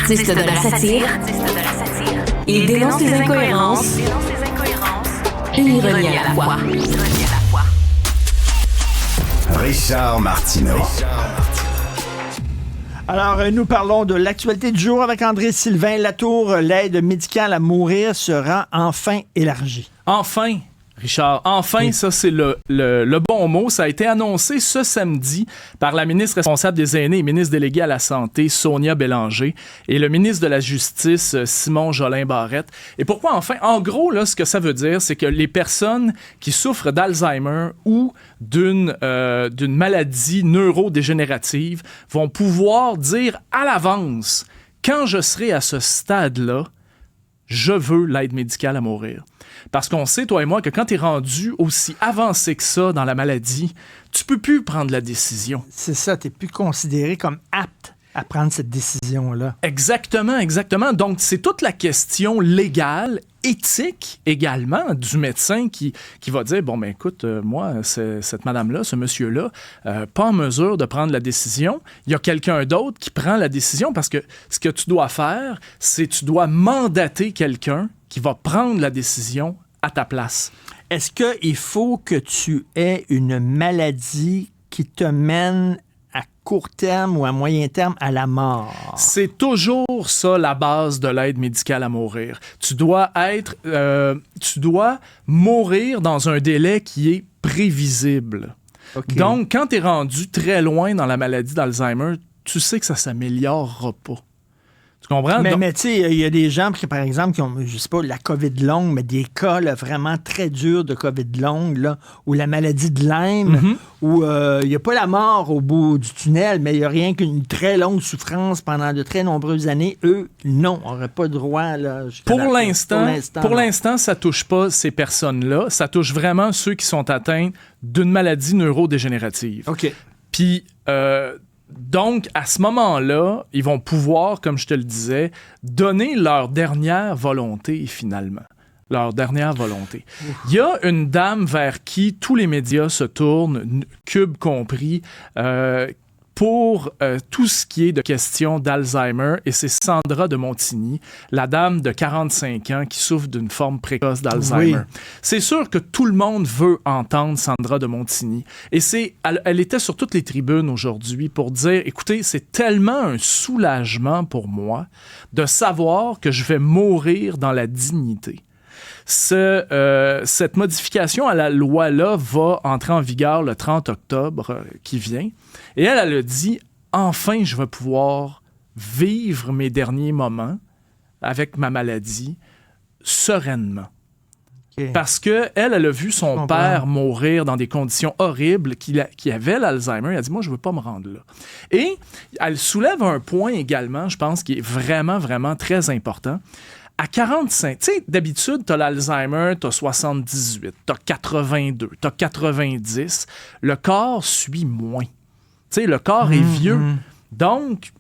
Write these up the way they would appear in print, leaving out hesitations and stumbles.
artiste de la satire. Il dénonce les incohérences et l'ironie à la fois. Richard Martineau. Alors, nous parlons de l'actualité du jour avec André-Sylvain Latour. L'aide médicale à mourir sera enfin élargie. Enfin, Richard, enfin, oui. Ça c'est le bon mot. Ça a été annoncé ce samedi par la ministre responsable des aînés et ministre déléguée à la Santé, Sonia Bélanger, et le ministre de la Justice, Simon Jolin Barrette. Et pourquoi enfin? En gros, là, ce que ça veut dire, c'est que les personnes qui souffrent d'Alzheimer ou d'une maladie neurodégénérative vont pouvoir dire à l'avance, quand je serai à ce stade-là, je veux l'aide médicale à mourir. Parce qu'on sait, toi et moi, que quand tu es rendu aussi avancé que ça dans la maladie, tu peux plus prendre la décision. C'est ça, tu n'es plus considéré comme apte à prendre cette décision-là. Exactement, exactement. Donc, c'est toute la question légale, éthique également, du médecin qui va dire, bon, ben écoute, moi, cette madame-là, ce monsieur-là, pas en mesure de prendre la décision. Il y a quelqu'un d'autre qui prend la décision parce que ce que tu dois faire, c'est tu dois mandater quelqu'un qui va prendre la décision à ta place. Est-ce qu'il faut que tu aies une maladie qui te mène à court terme ou à moyen terme à la mort? C'est toujours ça la base de l'aide médicale à mourir. Tu dois mourir dans un délai qui est prévisible. Okay. Donc, quand tu es rendu très loin dans la maladie d'Alzheimer, tu sais que ça ne s'améliorera pas. Tu comprends? Mais tu sais, il y a des gens, par exemple, qui ont, je sais pas, la COVID longue, mais des cas là, vraiment très durs de COVID longue, là, ou la maladie de Lyme, où il n'y a pas la mort au bout du tunnel, mais il n'y a rien qu'une très longue souffrance pendant de très nombreuses années. Eux, non, on n'aurait pas droit. Là, pour l'instant, ça ne touche pas ces personnes-là. Ça touche vraiment ceux qui sont atteints d'une maladie neurodégénérative. OK. Puis, donc, à ce moment-là, ils vont pouvoir, comme je te le disais, donner leur dernière volonté, finalement. Leur dernière volonté. Il y a une dame vers qui tous les médias se tournent, Cube compris, pour tout ce qui est de question d'Alzheimer, et c'est Sandra de Montigny, la dame de 45 ans qui souffre d'une forme précoce d'Alzheimer. Oui. C'est sûr que tout le monde veut entendre Sandra de Montigny, et elle était sur toutes les tribunes aujourd'hui pour dire, écoutez, c'est tellement un soulagement pour moi de savoir que je vais mourir dans la dignité. Cette modification à la loi-là va entrer en vigueur le 30 octobre qui vient. Et elle a dit, enfin, je vais pouvoir vivre mes derniers moments avec ma maladie sereinement. Okay. Parce qu'elle a vu son père mourir dans des conditions horribles, qui avait l'Alzheimer. Elle a dit, moi, je ne veux pas me rendre là. Et elle soulève un point également, je pense, qui est vraiment, vraiment très important. À 45, tu sais, d'habitude, t'as l'Alzheimer, t'as 78, t'as 82, t'as 90. Le corps suit moins. Tu sais, le corps est vieux. Donc, tu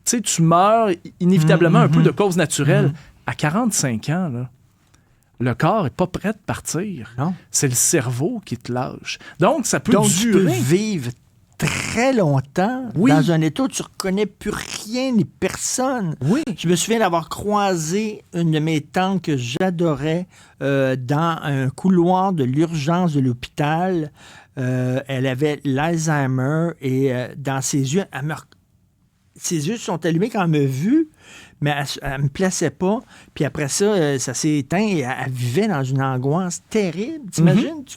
sais, tu meurs inévitablement un peu de cause naturelle. À 45 ans, là, le corps n'est pas prêt de partir. Non. C'est le cerveau qui te lâche. Donc, ça peut durer. Tu peux vivre très longtemps, dans un état où tu ne reconnais plus rien ni personne. Oui. Je me souviens d'avoir croisé une de mes tantes que j'adorais dans un couloir de l'urgence de l'hôpital. Elle avait l'Alzheimer et dans ses yeux, ses yeux se sont allumés quand elle m'a vu, mais elle ne me plaçait pas. Puis après ça, ça s'est éteint et elle vivait dans une angoisse terrible. T'imagines? Tu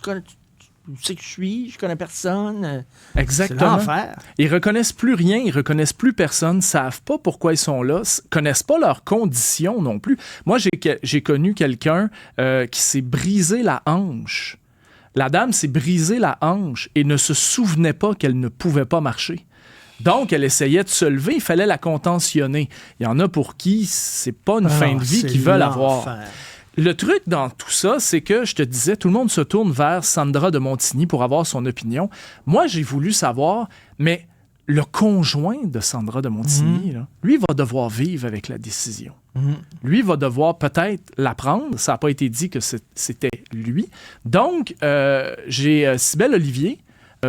sais que je connais personne. Exactement. C'est l'enfer. Ils reconnaissent plus rien, ils reconnaissent plus personne, savent pas pourquoi ils sont là, connaissent pas leurs conditions non plus. Moi, j'ai connu quelqu'un qui s'est brisé la hanche. La dame s'est brisé la hanche et ne se souvenait pas qu'elle ne pouvait pas marcher. Donc, elle essayait de se lever, il fallait la contentionner. Il y en a pour qui c'est pas une fin de vie qu'ils veulent avoir. Le truc dans tout ça, c'est que, je te disais, tout le monde se tourne vers Sandra de Montigny pour avoir son opinion. Moi, j'ai voulu savoir, mais le conjoint de Sandra de Montigny, là, lui, va devoir vivre avec la décision. Lui va devoir peut-être la prendre. Ça n'a pas été dit que c'était lui. Donc, j'ai Cybèle Olivier,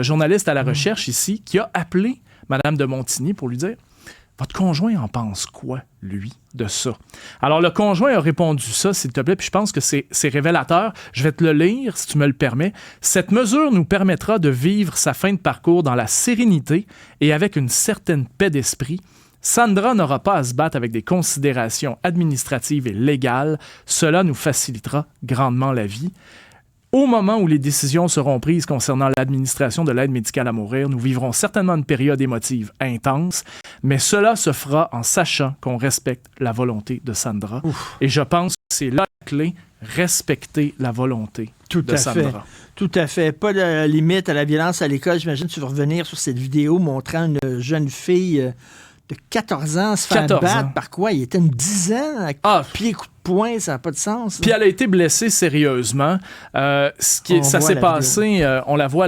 journaliste à la recherche ici, qui a appelé Mme de Montigny pour lui dire Votre conjoint en pense quoi, lui, de ça? Alors, le conjoint a répondu ça, s'il te plaît, puis je pense que c'est révélateur. Je vais te le lire, si tu me le permets. « Cette mesure nous permettra de vivre sa fin de parcours dans la sérénité et avec une certaine paix d'esprit. Sandra n'aura pas à se battre avec des considérations administratives et légales. Cela nous facilitera grandement la vie. Au moment où les décisions seront prises concernant l'administration de l'aide médicale à mourir, nous vivrons certainement une période émotive intense, mais cela se fera en sachant qu'on respecte la volonté de Sandra. » Et je pense que c'est là la clé, respecter la volonté de Sandra. Tout à fait. Pas de limite à la violence à l'école. J'imagine que tu vas revenir sur cette vidéo montrant une jeune fille de 14 ans se faire battre par quoi? Il était une dizaine à pied, coup de poing, ça n'a pas de sens. Puis elle a été blessée sérieusement. Ça s'est passé, on la voit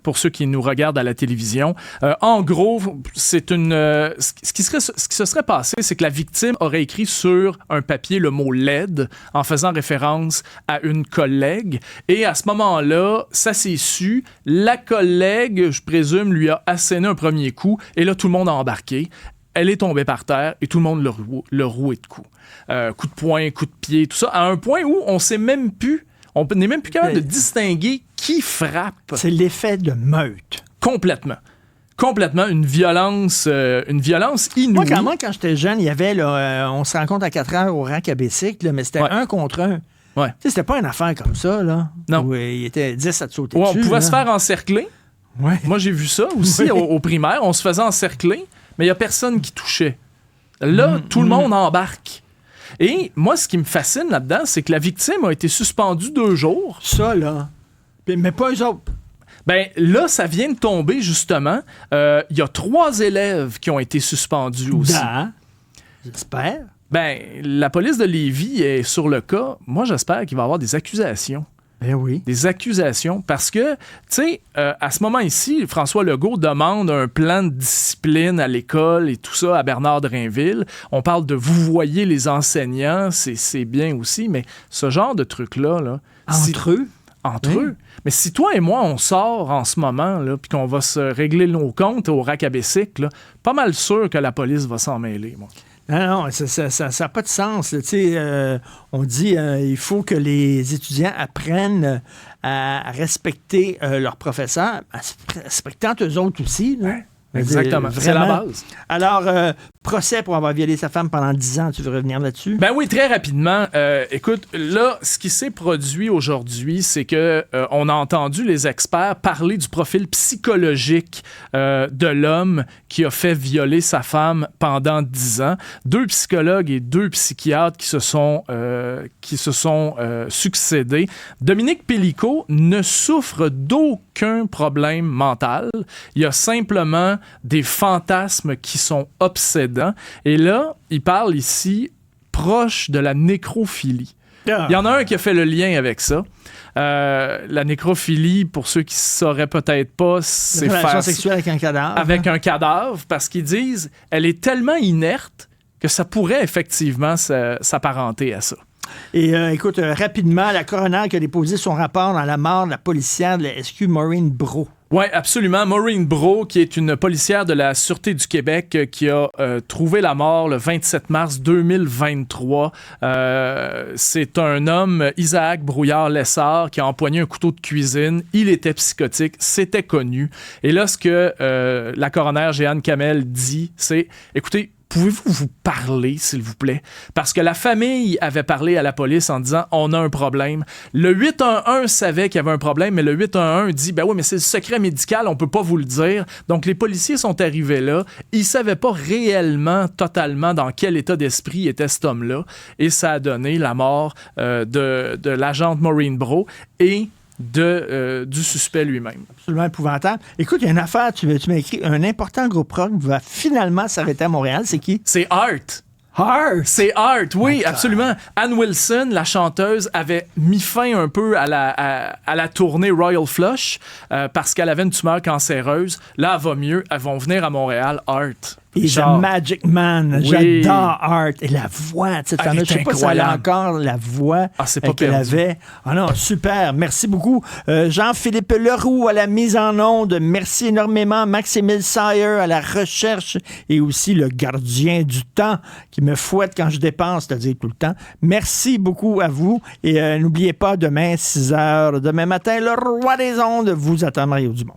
pour ceux qui nous regardent à la télévision. En gros, c'est ce qui se serait passé, c'est que la victime aurait écrit sur un papier le mot laide en faisant référence à une collègue. Et à ce moment-là, ça s'est su. La collègue, je présume, lui a asséné un premier coup. Et là, tout le monde a embarqué. Elle est tombée par terre et tout le monde l'a roué de coups. Coup de poing, coup de pied, tout ça, à un point où on n'est même plus capable de distinguer qui frappe. C'est l'effet de meute. Complètement, une violence inouïe. Moi, quand j'étais jeune, il y avait, on se rencontre à 4 heures au rack à bicycle, mais c'était un contre un. Ouais. Tu sais, c'était pas une affaire comme ça, là. Non. Où il était 10 à te sauter dessus. On pouvait se faire encercler. Ouais. Moi, j'ai vu ça aussi au primaire. On se faisait encercler, mais il n'y a personne qui touchait. Là, tout le monde embarque. Et moi, ce qui me fascine là-dedans, c'est que la victime a été suspendue 2 jours. Ça, là. Mais pas eux autres. Ben là, ça vient de tomber, justement. Il y a 3 élèves qui ont été suspendus aussi. J'espère. Ben, la police de Lévis est sur le cas. Moi, j'espère qu'il va y avoir des accusations. Ben oui. Des accusations, parce que, tu sais, à ce moment ici, François Legault demande un plan de discipline à l'école et tout ça à Bernard Drinville. On parle de vous voyez les enseignants, c'est bien aussi, mais ce genre de truc-là... Là, entre eux? Mais si toi et moi, on sort en ce moment, là, puis qu'on va se régler nos comptes au rack à bicycle, là, pas mal sûr que la police va s'en mêler, moi. Non, ça n'a pas de sens. On dit il faut que les étudiants apprennent à respecter leurs professeurs, à respectant eux autres aussi. Là. Exactement, c'est la base. Alors, procès pour avoir violé sa femme pendant 10 ans, tu veux revenir là-dessus? Ben oui, très rapidement. Écoute, là, ce qui s'est produit aujourd'hui, c'est que on a entendu les experts parler du profil psychologique de l'homme qui a fait violer sa femme pendant 10 ans. 2 psychologues et 2 psychiatres qui se sont succédés. Dominique Pélicaud ne souffre d'aucun problème mental. Il y a simplement des fantasmes qui sont obsédants. Et là, il parle ici proche de la nécrophilie. Il y en a un qui a fait le lien avec ça. La nécrophilie, pour ceux qui ne sauraient peut-être pas, c'est faire... relation sexuelle avec un cadavre. Avec un cadavre, parce qu'ils disent elle est tellement inerte que ça pourrait effectivement s'apparenter à ça. Et écoute, rapidement, la coroner qui a déposé son rapport dans la mort de la policière de la SQ Maureen Brault. Oui, absolument. Maureen Brault, qui est une policière de la Sûreté du Québec, qui a trouvé la mort le 27 mars 2023. C'est un homme, Isaac Brouillard-Lessard, qui a empoigné un couteau de cuisine. Il était psychotique, c'était connu. Et là, ce que la coroner Jeanne Kamel dit, c'est, écoutez, pouvez-vous vous parler, s'il vous plaît? Parce que la famille avait parlé à la police en disant « On a un problème ». Le 811 savait qu'il y avait un problème, mais le 811 dit « Ben oui, mais c'est le secret médical, on peut pas vous le dire ». Donc, les policiers sont arrivés là. Ils savaient pas réellement, totalement, dans quel état d'esprit était cet homme-là. Et ça a donné la mort de l'agente Maureen Brault et du suspect lui-même. Absolument épouvantable. Écoute, il y a une affaire, tu m'as écrit, un important groupe rock va finalement s'arrêter à Montréal. C'est qui? C'est Art. Art? C'est Art, oui, absolument. Ann Wilson, la chanteuse, avait mis fin un peu à la tournée Royal Flush parce qu'elle avait une tumeur cancéreuse. Là, elle va mieux. Elles vont venir à Montréal, Art. He's a Genre, magic man. Oui. J'adore Art. Et la voix de cette femme, Elle je sais est pas si elle a incroyable. encore la voix C'est pas qu'elle perdu. avait. Ah non, super. Merci beaucoup. Jean-Philippe Leroux à la mise en onde. Merci énormément. Maximile Sayer à la recherche et aussi le gardien du temps qui me fouette quand je dépense, c'est-à-dire tout le temps. Merci beaucoup à vous. Et n'oubliez pas, demain, 6 h, demain matin, le roi des ondes vous attend, Mario Dumont.